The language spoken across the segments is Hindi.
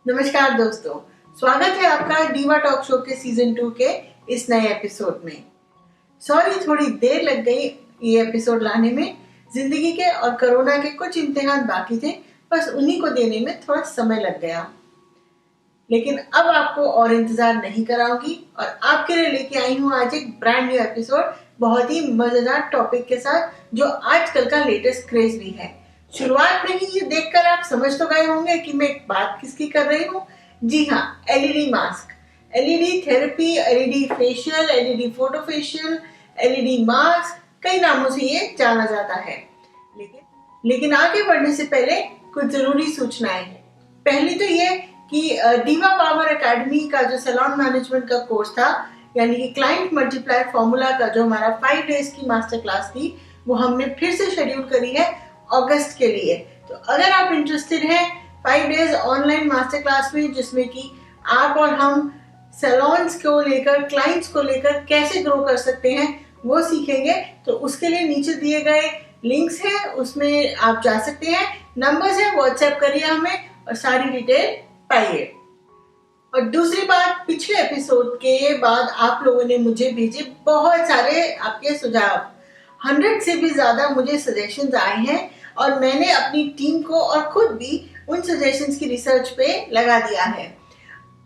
नमस्कार दोस्तों, स्वागत है आपका डीवा टॉक शो के सीजन 2 के इस नए एपिसोड में। सॉरी, थोड़ी देर लग गई ये एपिसोड लाने में। जिंदगी के और कोरोना के कुछ इम्तिहान बाकी थे, बस उन्हीं को देने में थोड़ा समय लग गया। लेकिन अब आपको और इंतजार नहीं कराऊंगी और आपके लिए लेके आई हूँ आज एक ब्रांड न्यू एपिसोड, बहुत ही मजेदार टॉपिक के साथ जो आजकल का लेटेस्ट क्रेज भी है। शुरुआत में ही ये देखकर आप समझ तो गए होंगे कि मैं बात किसकी कर रही हूँ। जी हाँ, LED mask, LED therapy, LED facial, LED photo facial, LED mask, कई नामों से ये जाना जाता है। लेकिन आगे बढ़ने से पहले कुछ जरूरी सूचनाएं हैं। पहली तो ये कि डीवा पावर एकेडमी का जो सैलून मैनेजमेंट का कोर्स था, यानी कि क्लाइंट मल्टीप्लायर फॉर्मूला का जो हमारा 5 डेज की मास्टर क्लास थी, वो हमने फिर से शेड्यूल करी है अगस्त के लिए। तो अगर आप इंटरेस्टेड हैं 5 डेज ऑनलाइन मास्टर क्लास में, जिसमें कि आप और हम सैलून्स को लेकर, क्लाइंट्स को लेकर कैसे ग्रो कर सकते हैं वो सीखेंगे, तो उसके लिए नीचे दिए गए लिंक्स हैं, उसमें आप जा सकते हैं। नंबर्स है, व्हाट्सएप करिए हमें और सारी डिटेल पाइए। और दूसरी बात, पिछले एपिसोड के बाद आप लोगों ने मुझे भेजे बहुत सारे आपके सुझाव। 100 से भी ज्यादा मुझे सजेशंस आए हैं और मैंने अपनी टीम को और खुद भी उन सजेशंस की रिसर्च पे लगा दिया है।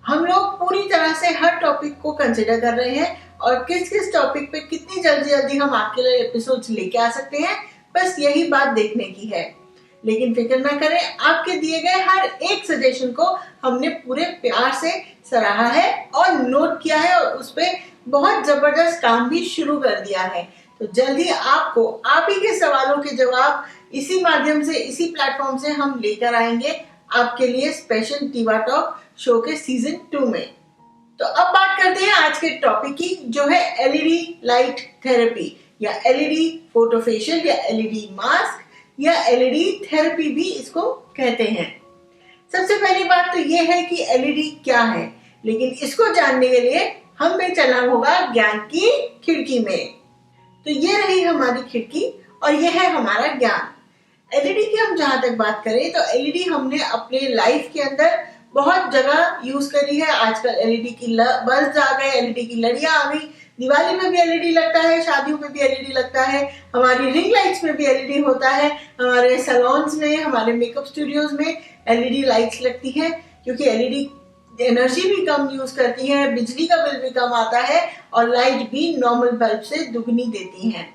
हम लोग पूरी तरह से हर टॉपिक को कंसिडर कर रहे हैं और किस किस टॉपिक पे कितनी जल्दी हम आपके लिए एपिसोड्स लेके आ सकते हैं, बस यही बात देखने की है। लेकिन फिक्र ना करें, आपके दिए गए हर एक सजेशन को हमने पूरे प्यार से सराहा है और नोट किया है और उस पर बहुत जबरदस्त काम भी शुरू कर दिया है। तो जल्दी आपको आप ही के सवालों के जवाब इसी माध्यम से, इसी प्लेटफॉर्म से हम लेकर आएंगे आपके लिए स्पेशल डीवा टॉक शो के सीजन 2 में। तो अब बात करते हैं आज के टॉपिक की, जो है एलईडी लाइट थेरेपी या एलईडी फोटो फेशियल या एलईडी मास्क या एलईडी थेरेपी भी इसको कहते हैं। सबसे पहली बात तो ये है कि एलईडी क्या है, लेकिन इसको जानने के लिए हमें चलना होगा ज्ञान की खिड़की में। तो ये रही हमारी खिड़की और ये है हमारा ज्ञान। एलईडी की हम जहां तक बात करें तो एलईडी हमने अपने लाइफ के अंदर बहुत जगह यूज करी है। आजकल एलईडी की बल्ब आ गए, एलईडी की लड़ियां आ गई, दिवाली में भी एलईडी लगता है, शादियों में भी एलईडी लगता है, हमारी रिंग लाइट्स में भी एलईडी होता है, हमारे सैलून्स में, हमारे मेकअप स्टूडियोज में एलईडी लाइट्स लगती है, क्योंकि एलईडी एनर्जी भी कम यूज करती है, बिजली का बिल भी कम आता है और लाइट भी नॉर्मल बल्ब से दुगनी देती है।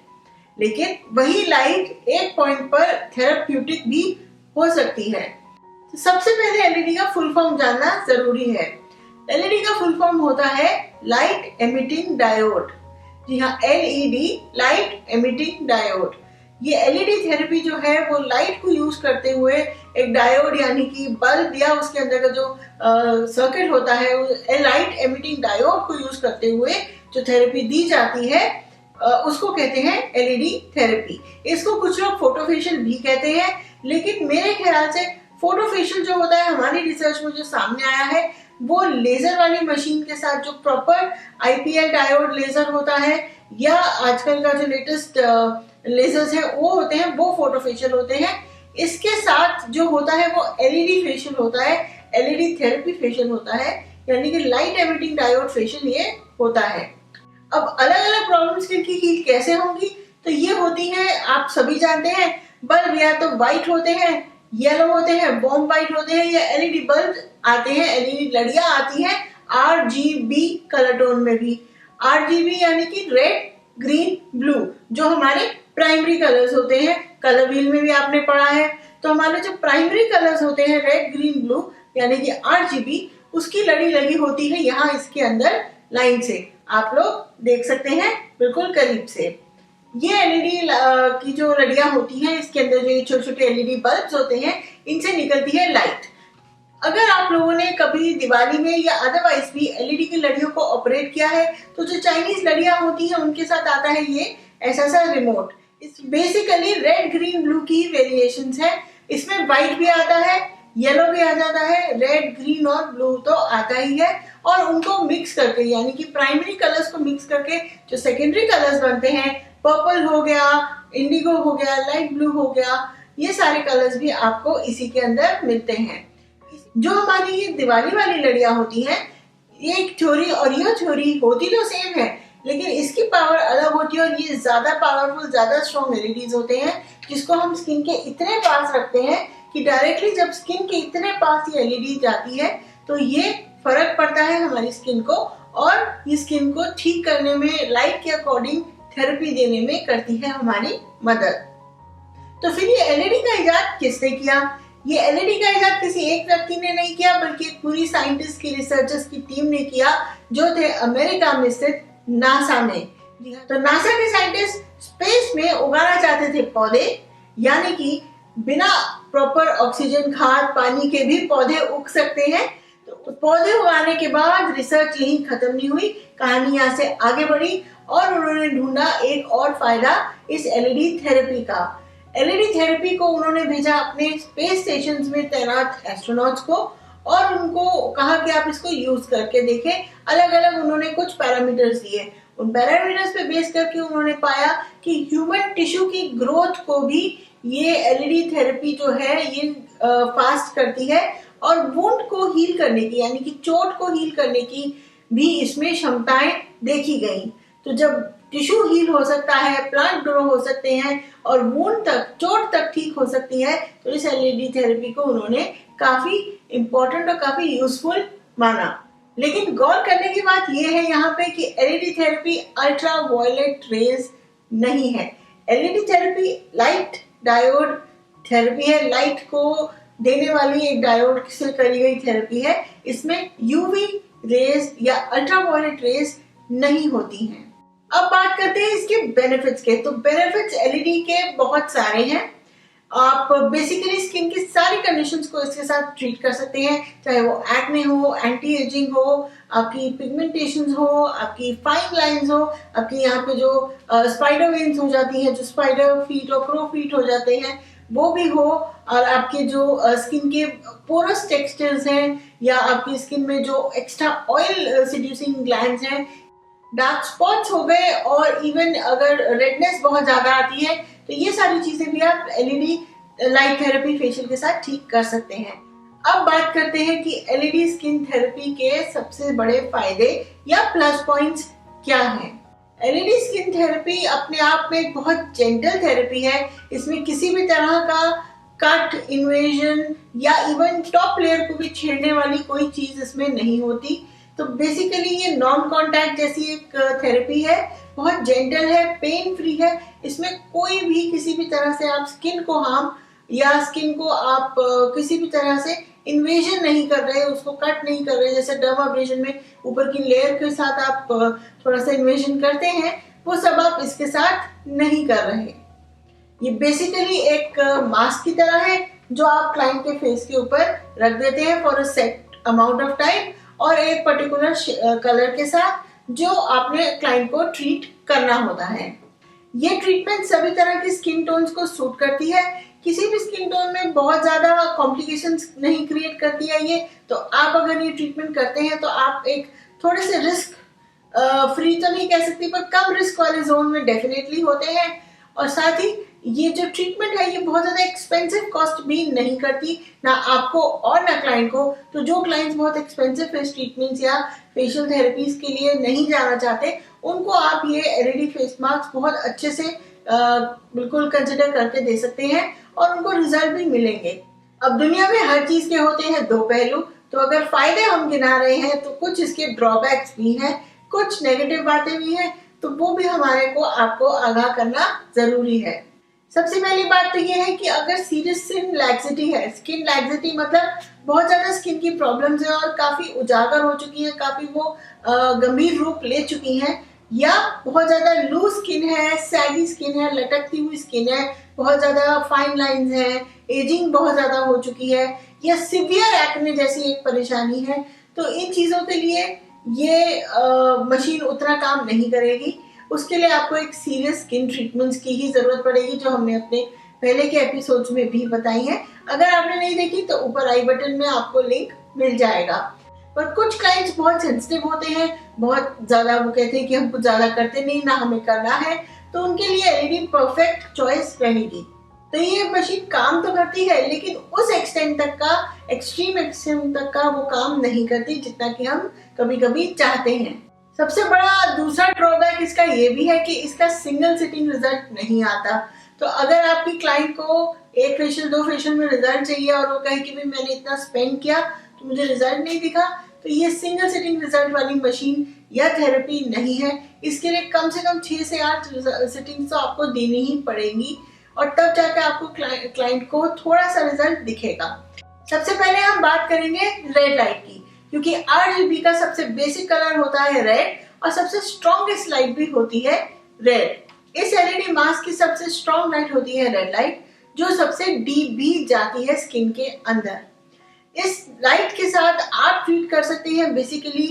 लेकिन वही लाइट एक पॉइंट पर थेराप्यूटिक भी हो सकती है। तो सबसे पहले एलईडी का फुल फॉर्म जानना जरूरी है। एलईडी का फुल फॉर्म होता है लाइट एमिटिंग डायोड। जी हाँ, एलईडी, लाइट एमिटिंग डायोड। ये एलईडी थेरेपी जो है वो लाइट को यूज करते हुए एक डायोड, यानी कि बल्ब या उसके अंदर का जो सर्किट होता है, लाइट एमिटिंग डायोड को यूज करते हुए जो थेरेपी दी जाती है उसको कहते हैं एलईडी थेरेपी। इसको कुछ लोग फोटो फेशियल भी कहते हैं, लेकिन मेरे ख्याल से फोटो फेशियल जो होता है, हमारी रिसर्च में जो सामने आया है, वो लेजर वाली मशीन के साथ जो प्रॉपर आईपीएल डायोड लेजर होता है या आजकल का जो लेटेस्ट लेजर्स है वो होते हैं, वो फोटो फेशियल होते हैं। इसके साथ जो होता है वो एलईडी फेशियल होता है, एलईडी थेरेपी फेशियल होता है, यानी कि लाइट एमिटिंग डायोड फेशियल ये होता है। अब अलग अलग प्रॉब्लम्स की कैसे होंगी, तो ये होती है, आप सभी जानते हैं, बल्ब या तो व्हाइट होते हैं, येलो होते हैं, बॉम्ब व्हाइट होते हैं, या एलईडी बल्ब आते हैं, एलईडी लड़ियां आती हैं आरजीबी कलर टोन में भी। आरजीबी यानी कि रेड, ग्रीन, ब्लू, जो हमारे प्राइमरी कलर्स होते हैं। कलर व्हील में भी आपने पढ़ा है। तो हमारे जो प्राइमरी कलर्स होते हैं, रेड, ग्रीन, ब्लू, यानी कि आरजीबी, उसकी लड़ी लगी होती है यहाँ इसके अंदर लाइन से। आप लोग देख सकते हैं बिल्कुल करीब से। ये एलईडी की जो लड़ियां होती हैं, इसके अंदर जो छोटे छोटे एलईडी बल्ब्स होते हैं, इनसे निकलती है लाइट। अगर आप लोगों ने कभी दिवाली में या अदरवाइज भी एलईडी की लड़ियों को ऑपरेट किया है, तो जो चाइनीज लड़ियां होती हैं उनके साथ आता है ये ऐसा सा रिमोट। इस बेसिकली रेड, ग्रीन, ब्लू की वेरिएशंस है। इसमें व्हाइट भी आता है, येलो भी आ जाता है, रेड, ग्रीन और ब्लू तो आता ही है। और उनको मिक्स करके, यानी कि प्राइमरी कलर्स को मिक्स करके जो सेकेंडरी कलर्स बनते हैं, पर्पल हो गया, इंडिगो हो गया, लाइट ब्लू हो गया, ये सारे कलर्स भी आपको इसी के अंदर मिलते हैं। जो हमारी ये दिवाली वाली लड़ियां होती हैं, एक छोरी और ये छोरी होती तो सेम है, लेकिन इसकी पावर अलग होती है और ये ज्यादा पावरफुल, ज्यादा स्ट्रॉन्ग एलईडीज होते हैं, जिसको हम स्किन के इतने पास रखते हैं कि डायरेक्टली जब स्किन के इतने पास ये एलईडी जाती है तो ये फर्क पड़ता है हमारी स्किन को, और ये स्किन को ठीक करने में, लाइट के अकॉर्डिंग थेरेपी देने में करती है हमारी मदद। तो फिर ये एलईडी का इजाद किसने किया? ये एलईडी का इजाद किसी एक व्यक्ति ने नहीं किया, बल्कि एक पूरी साइंटिस्ट की, रिसर्चर्स की टीम ने किया, जो थे अमेरिका में स्थित नासा में। तो नासा के साइंटिस्ट स्पेस में उगाना चाहते थे पौधे, यानी कि बिना प्रॉपर ऑक्सीजन, खाद, पानी के भी पौधे उग सकते हैं। तो पौधे उगाने के बाद रिसर्च यही खत्म नहीं हुई, कहानी यहाँ से आगे बढ़ी और उन्होंने ढूंढा एक और फायदा इस एलईडी थेरेपी का। एलईडी थेरेपी को उन्होंने भेजा अपने स्पेस स्टेशन में तैनात एस्ट्रोनॉट्स को और उनको कहा कि आप इसको यूज करके देखें। अलग अलग उन्होंने कुछ पैरामीटर्स दिए, उन पैरामीटर्स पे बेस करके उन्होंने पाया कि ह्यूमन टिश्यू की ग्रोथ को भी ये एलईडी थेरेपी जो है ये फास्ट करती है, और वुंड को हील करने की, यानी कि चोट को हील करने की भी इसमें क्षमताएं देखी गई। तो जब टिश्यू हील हो सकता है, प्लांट ग्रो हो सकते हैं और वुंड तक, चोट तक ठीक हो सकती है, तो इस एलईडी थेरेपी को उन्होंने काफी इंपॉर्टेंट और काफी यूजफुल माना। लेकिन गौर करने की बात यह है यहाँ पे कि LED therapy ultraviolet rays नहीं है। LED therapy light diode therapy है, लाइट को देने वाली एक डायोड से करी गई थेरेपी है। इसमें यूवी रेज या अल्ट्रा वायलेट रेज नहीं होती हैं। अब बात करते हैं इसके बेनिफिट्स के। तो बेनिफिट्स एलईडी के बहुत सारे हैं। आप बेसिकली स्किन की सारी कंडीशंस को इसके साथ ट्रीट कर सकते हैं, चाहे वो एक्ने हो, एंटी एजिंग हो, आपकी पिगमेंटेशन हो, आपकी फाइन लाइंस हो, आपकी यहाँ पे जो स्पाइडर वेन्स हो जाती हैं, जो स्पाइडर फीट और क्रो फीट हो जाते हैं, वो भी हो, और आपके जो स्किन के पोरस टेक्सचर्स हैं, या आपकी स्किन में जो एक्स्ट्रा ऑयल सिड्यूसिंग ग्लैंड्स हैं, डार्क स्पॉट्स हो गए, और इवन अगर रेडनेस बहुत ज्यादा आती है, तो ये सारी चीजें भी आप एलईडी लाइट थेरेपी फेशियल के साथ ठीक कर सकते हैं। अब बात करते हैं कि एलईडी स्किन थेरेपी के सबसे बड़े फायदे या प्लस पॉइंट्स क्या हैं। एलईडी स्किन थेरेपी अपने आप में एक बहुत जेंटल थेरेपी है। इसमें किसी भी तरह का कट, इन्वेजन या इवन टॉप लेयर को भी छेड़ने वाली कोई चीज इसमें नहीं होती। तो बेसिकली ये नॉन कॉन्टैक्ट जैसी एक थेरेपी है, बहुत जेंटल है, पेन फ्री है। इसमें कोई भी किसी भी तरह से आप स्किन को हार्म या स्किन को आप किसी भी तरह से इन्वेजन नहीं कर रहे, उसको कट नहीं कर रहे। जैसे डर्माब्रेशन में ऊपर की लेयर के साथ आप थोड़ा सा इन्वेजन करते हैं, वो सब आप इसके साथ नहीं कर रहे। ये बेसिकली एक मास्क की तरह है जो आप क्लाइंट के फेस के ऊपर रख देते हैं for a set amount of time, और एक पर्टिकुलर कलर के साथ जो आपने क्लाइंट को ट्रीट करना होता है। ये ट्रीटमेंट सभी तरह की स्किन टोन्स को सूट करती है, किसी भी स्किन टोन में बहुत ज्यादा कॉम्प्लिकेशंस नहीं क्रिएट करती है ये। तो आप अगर ये ट्रीटमेंट करते हैं तो आप एक थोड़े से रिस्क फ्री तो नहीं कह सकती, पर कम रिस्क वाले जोन में डेफिनेटली होते हैं। और साथ ही ये जो ट्रीटमेंट है ये बहुत ज्यादा एक्सपेंसिव कॉस्ट भी नहीं करती, ना आपको और ना क्लाइंट को। तो जो क्लाइंट्स बहुत एक्सपेंसिव फेस ट्रीटमेंट्स या फेशियल थेरेपीज के लिए नहीं जाना चाहते, उनको आप ये एलईडी फेस मास्क बहुत अच्छे से बिल्कुल कंसिडर करके दे सकते हैं और उनको रिजल्ट भी मिलेंगे। अब दुनिया में हर चीज के होते हैं दो पहलू, तो अगर फायदे हम गिना रहे हैं तो कुछ इसके ड्रॉबैक्स भी हैं, कुछ नेगेटिव बातें भी हैं, तो वो भी हमारे को आपको आगाह करना जरूरी है। सबसे पहली बात तो ये है कि अगर सीरियस स्किन लैक्सिटी है, स्किन लैक्सिटी मतलब बहुत ज्यादा स्किन की प्रॉब्लम्स है और काफी उजागर हो चुकी है, काफी वो गंभीर रूप ले चुकी हैं, या बहुत ज्यादा लूज स्किन है, सैगी स्किन है, लटकती हुई स्किन है, बहुत ज्यादा फाइन लाइंस है, एजिंग बहुत ज्यादा हो चुकी है, या सिवियर एक्ने जैसी एक परेशानी है, तो इन चीजों के लिए ये मशीन उतना काम नहीं करेगी। उसके लिए आपको एक सीरियस स्किन ट्रीटमेंट्स की ही जरूरत पड़ेगी, जो हमने अपने पहले के एपिसोड्स में भी बताई हैं। अगर आपने नहीं देखी तो ऊपर आई बटन में आपको लिंक मिल जाएगा। पर कुछ क्लाइंट्स बहुत सेंसिटिव होते हैं, बहुत ज्यादा वो कहते हैं कि हम कुछ ज्यादा करते नहीं, ना हमें करना है, तो उनके लिए एलईडी परफेक्ट चॉइस रहेगी। तो ये मशीन काम तो करती है, लेकिन उस एक्सटेंट तक का, एक्सट्रीम एक्सटेंट तक का वो काम नहीं करती जितना कि हम कभी कभी चाहते हैं। सबसे बड़ा दूसरा ड्रॉबैक इसका ये भी है कि इसका सिंगल सिटिंग रिजल्ट नहीं आता। तो अगर आपकी क्लाइंट को एक फेशियल, 2 फेशियल में रिजल्ट चाहिए और वो कहे कि भाई मैंने इतना स्पेंड किया तो मुझे रिजल्ट नहीं दिखा, तो ये सिंगल सिटिंग रिजल्ट वाली मशीन या थेरेपी नहीं है। इसके लिए कम से कम 6 से 8 सिटिंग्स तो आपको देनी ही पड़ेंगी और तब जाकर आपको क्लाइंट को थोड़ा सा रिजल्ट दिखेगा। सबसे पहले हम बात करेंगे रेड लाइट की, क्योंकि RGB का सबसे बेसिक कलर होता है रेड और सबसे स्ट्रॉन्गेस्ट लाइट भी होती है रेड। इस LED मास्क की सबसे स्ट्रॉन्ग लाइट होती है रेड लाइट, जो सबसे डीप भी जाती है स्किन के अंदर। इस लाइट के साथ आप ट्रीट कर सकते हैं बेसिकली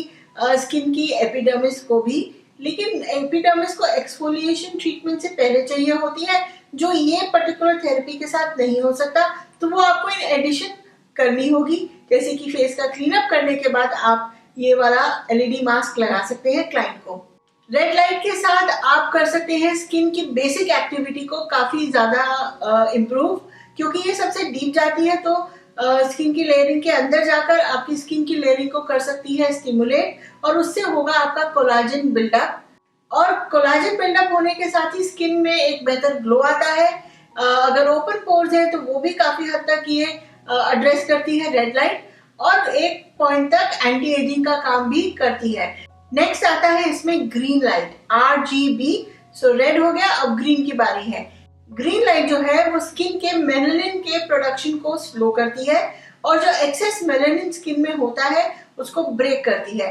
स्किन की एपिडर्मिस को भी, लेकिन एपिडर्मिस को एक्सफोलिएशन ट्रीटमेंट से पहले चाहिए होती है, जो ये पर्टिकुलर थेरेपी के साथ नहीं हो सकता। तो वो आपको इन एडिशन करनी होगी, जैसे कि फेस का क्लीन अप करने के बाद आप ये वाला LED मास्क लगा सकते हैं क्लाइंट को। रेड लाइट के साथ आप कर सकते हैं स्किन की बेसिक एक्टिविटी को काफी ज्यादा इम्प्रूव, क्योंकि ये सबसे डीप जाती है तो स्किन की लेयरिंग के अंदर जाकर आपकी स्किन की लेयरिंग को कर सकती है स्टिमुलेट, और उससे होगा आपका कोलाजन बिल्डअप। और कोलाजन बिल्डअप होने के साथ ही स्किन में एक बेहतर ग्लो आता है। अगर ओपन पोर्स है तो वो भी काफी हद तक ये एड्रेस करती है रेड लाइट, और एक पॉइंट तक एंटी एजिंग का काम भी करती है। नेक्स्ट आता है इसमें ग्रीन लाइट, RGB। सो रेड हो गया, अब ग्रीन की बारी है। ग्रीन लाइट जो है वो स्किन के मेलानिन के प्रोडक्शन को स्लो करती है और जो एक्सेस मेलानिन स्किन में होता है उसको ब्रेक करती है।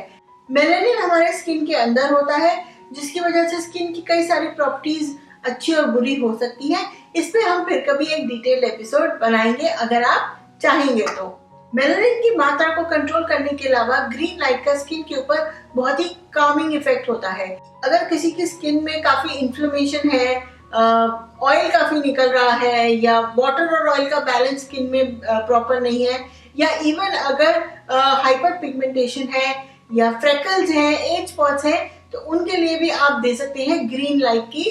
मेलानिन हमारे स्किन के अंदर होता है, जिसकी वजह से स्किन की कई सारी प्रॉपर्टीज अच्छी और बुरी हो सकती हैं। इस पे हम फिर कभी एक डिटेल एपिसोड बनाएंगे अगर आप चाहेंगे तो। मेलानिन की मात्रा को कंट्रोल करने के अलावा ग्रीन लाइट का स्किन के ऊपर बहुत ही कामिंग इफेक्ट होता है। अगर किसी की स्किन में काफी इन्फ्लेमेशन है, ऑयल काफी निकल रहा है, या वाटर और ऑयल का बैलेंस स्किन में प्रॉपर नहीं है, या इवन अगर हाइपर पिगमेंटेशन है या फ्रेकल्स हैं, एज स्पॉट्स हैं, तो उनके लिए भी आप दे सकते हैं ग्रीन लाइट की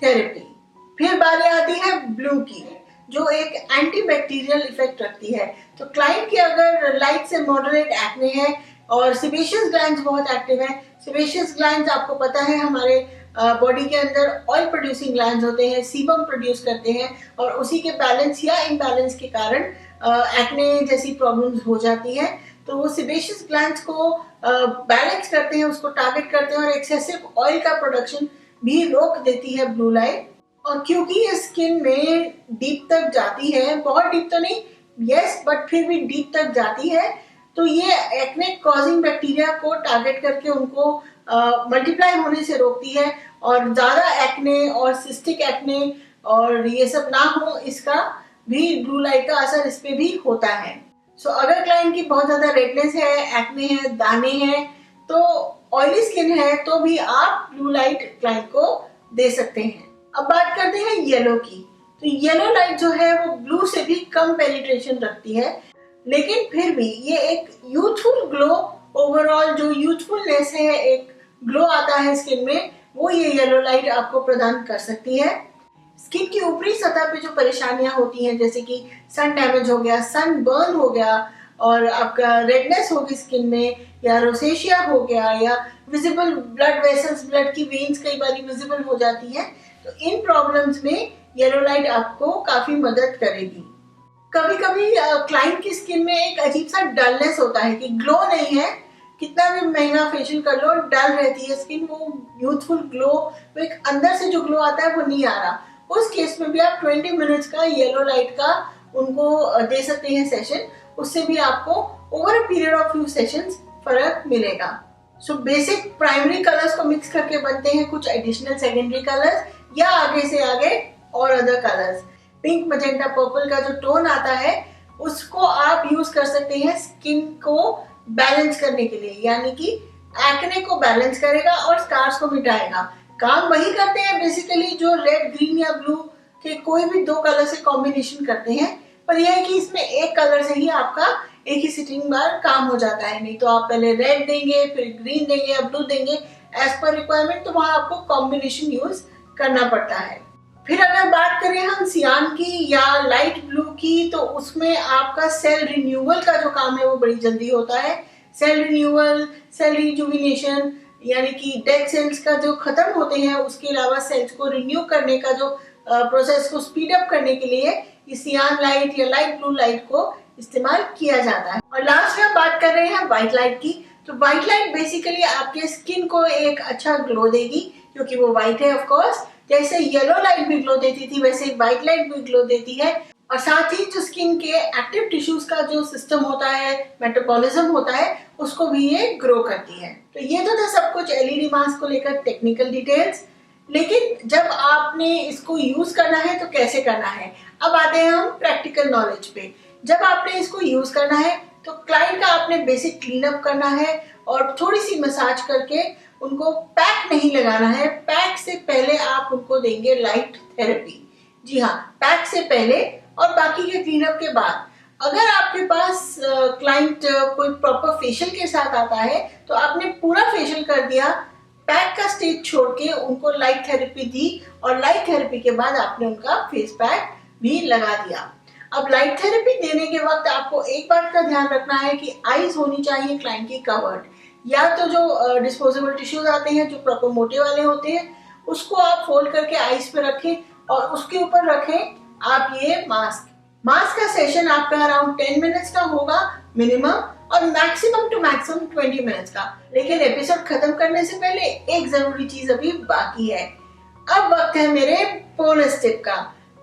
थेरेपी। फिर बारी आती है ब्लू की, जो एक एंटीबैक्टीरियल इफेक्ट रखती है। तो क्लाइंट की अगर लाइट से मॉडरेट एक्ने है और सेबेशियस ग्लैंड्स बहुत एक्टिव है। सेबेशियस ग्लैंड्स आपको पता है हमारे बॉडी के अंदर ऑयल प्रोड्यूसिंग ग्लैंड्स होते हैं, सीबम प्रोड्यूस करते हैं, और उसी के बैलेंस या इम्बैलेंस के कारण एक्ने जैसी प्रॉब्लम्स हो जाती है। तो वो सेबेशियस ग्लैंड्स को बैलेंस करते हैं, उसको टारगेट करते हैं, और एक्सेसिव ऑयल का प्रोडक्शन भी रोक देती है ब्लू लाइट। और क्योंकि ये स्किन में डीप तक जाती है, बहुत डीप तो नहीं, यस, बट फिर भी डीप तक जाती है, तो ये एक्ने कॉजिंग बैक्टीरिया को टारगेट करके उनको मल्टीप्लाई होने से रोकती है, और ज्यादा एक्ने और सिस्टिक एक्ने और ये सब ना हो, इसका भी ब्लू लाइट का असर इस पे भी होता है। सो अगर क्लाइंट की बहुत ज्यादा रेडनेस है, एक्ने है, दाने हैं, तो ऑयली स्किन है, तो भी आप ब्लू लाइट क्लाइंट को दे सकते हैं। अब बात करते हैं येलो की। तो येलो लाइट जो है वो ब्लू से भी कम पेनिट्रेशन रखती है, लेकिन फिर भी ये एक यूथफुल ग्लो, ओवरऑल जो यूथफुलनेस है, एक ग्लो आता है स्किन में, वो ये येलो लाइट आपको प्रदान कर सकती है। स्किन की ऊपरी सतह पे जो परेशानियां होती हैं, जैसे कि सन डैमेज हो गया, सन बर्न हो गया, और आपका रेडनेस होगी स्किन में, या रोसेशिया हो गया, या विजिबल ब्लड वेसल्स, ब्लड की वेन्स कई बार विजिबल हो जाती हैं, तो इन प्रॉब्लम्स में येलो लाइट आपको काफी मदद करेगी। कभी कभी क्लाइंट की स्किन में एक अजीब सा डलनेस होता है कि ग्लो नहीं है, कितना भी महंगा फेशियल कर लो डल रहती है स्किन, वो यूथफुल ग्लो, वो एक अंदर से जो ग्लो आता है वो नहीं आ रहा। उस केस में भी आप 20 मिनट्स का येलो लाइट का उनको दे सकते हैं सेशन, उससे भी आपको over a period of few sessions फर्क मिलेगा। सो बेसिक प्राइमरी कलर्स को मिक्स करके बनते हैं कुछ एडिशनल सेकेंडरी कलर्स, या आगे से आगे और other colours. Pink, magenta, purple का जो टोन आता है उसको आप यूज कर सकते हैं स्किन को बैलेंस करने के लिए, यानी कि एक्ने को बैलेंस करेगा और स्कार्स को मिटाएगा। काम वही करते हैं बेसिकली जो रेड, ग्रीन या ब्लू के कोई भी 2 कलर से कॉम्बिनेशन करते हैं, पर यह है कि इसमें एक कलर से ही आपका एक ही सिटिंग बार काम हो जाता है। नहीं तो आप पहले रेड देंगे, फिर ग्रीन देंगे या ब्लू देंगे, एज पर रिक्वायरमेंट, तो वहां आपको कॉम्बिनेशन यूज करना पड़ता है। फिर अगर बात करें हम सियान की या लाइट ब्लू की, तो उसमें आपका सेल रिन्यूअल का जो काम है वो बड़ी जल्दी होता है। सेल रिन्यूअल, सेल रिजुविनेशन, यानी कि डेड सेल्स का जो खत्म होते हैं उसके अलावा सेल्स को रिन्यू करने का जो प्रोसेस को स्पीड अप करने के लिए ये सियान लाइट या लाइट ब्लू लाइट को इस्तेमाल किया जाता है। और लास्ट में हम बात कर रहे हैं व्हाइट लाइट की। तो व्हाइट लाइट बेसिकली आपके स्किन को एक अच्छा ग्लो देगी, क्योंकि वो व्हाइट है ऑफ कोर्स। जैसे येलो लाइट भी ग्लो देती थी वैसे व्हाइट लाइट भी ग्लो देती है। और साथ ही जो स्किन के एक्टिव टिश्यूज का जो सिस्टम होता है, मेटाबॉलिज्म होता है, उसको भी ये ग्रो करती है। तो ये तो था सब कुछ एलईडी मास्क को लेकर टेक्निकल डिटेल्स। लेकिन जब आपने इसको यूज करना है तो कैसे करना है, अब आते हैं हम प्रैक्टिकल नॉलेज पे। जब आपने इसको यूज करना है तो क्लाइंट का आपने बेसिक क्लीन अप करना है और थोड़ी सी मसाज करके उनको पैक नहीं लगाना है। पैक से पहले आप उनको देंगे लाइट थेरेपी। जी हाँ, पैक से पहले और बाकी के क्लीन अप के बाद। अगर आपके पास क्लाइंट कोई प्रॉपर फेशियल के साथ आता है तो आपने पूरा फेशियल कर दिया, पैक का स्टेज छोड़ के उनको लाइट थेरेपी दी और लाइट थेरेपी के बाद आपने उनका फेस पैक भी लगा दिया। अब लाइट थेरेपी देने के वक्त आपको एक बात का ध्यान रखना है कि आईज होनी चाहिए क्लाइंट की कवर्ड। या तो जो डिस्पोजेबल टिश्यूज आते हैं जो प्रॉपर मोटे वाले होते हैं, उसको आप फोल्ड करके आईज पे रखें और उसके ऊपर रखें आप ये मास्क। मास्क का सेशन आपका अराउंड 10 मिनट्स का होगा मिनिमम, और मैक्सिमम टू मैक्सिमम 20 मिनट्स का। लेकिन एपिसोड खत्म करने से पहले एक जरूरी चीज अभी बाकी है। अब वक्त है मेरे बोनस टिप का,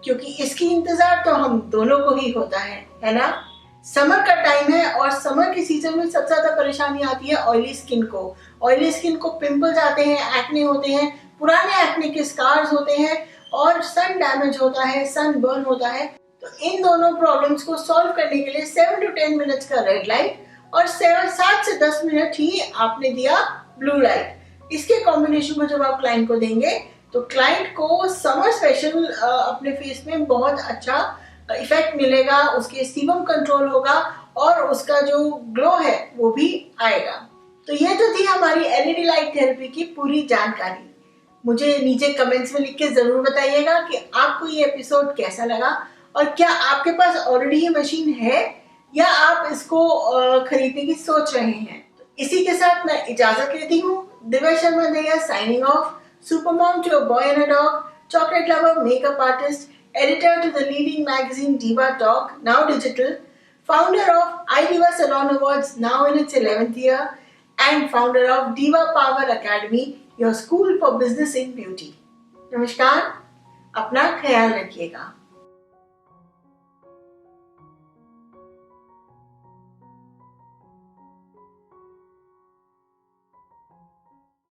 क्योंकि इसकी इंतजार तो हम दोनों को ही होता है ना। समर का टाइम है और समर के सीजन में सबसे ज्यादा परेशानी आती है ऑयली स्किन को। ऑयली स्किन को पिंपल्स आते हैं, एक्ने होते हैं, पुराने एक्ने के स्कार्स होते हैं और सन डैमेज होता है, सन बर्न होता है। तो इन दोनों प्रॉब्लम्स को सॉल्व करने के लिए 7 to 10 मिनट्स का रेड लाइट और 7 से 10 मिनट ही आपने दिया ब्लू लाइट। इसके कॉम्बिनेशन को जब आप क्लाइंट को देंगे तो क्लाइंट को समर स्पेशल अपने फेस में बहुत अच्छा इफेक्ट मिलेगा, उसके सीबम कंट्रोल होगा और उसका जो ग्लो है वो भी आएगा। तो ये तो थी हमारी एलईडी लाइट थेरेपी की पूरी जानकारी। मुझे नीचे कमेंट्स में लिख के जरूर बताइएगा कि आपको ये एपिसोड कैसा लगा और क्या आपके पास ऑलरेडी ये मशीन है या आप इसको खरीदने की सोच रहे हैं। तो इसी के साथ मैं इजाजत लेती हूँ। दिव्या शर्मा दैया signing off. Super mom to a boy and a dog, chocolate lover, makeup artist, editor to the leading magazine Diva Talk, now digital, founder of iDiva Salon Awards, now in its 11th year, and founder of Diva Power Academy, your school for business in beauty. नमस्कार, अपना ख्याल रखिएगा।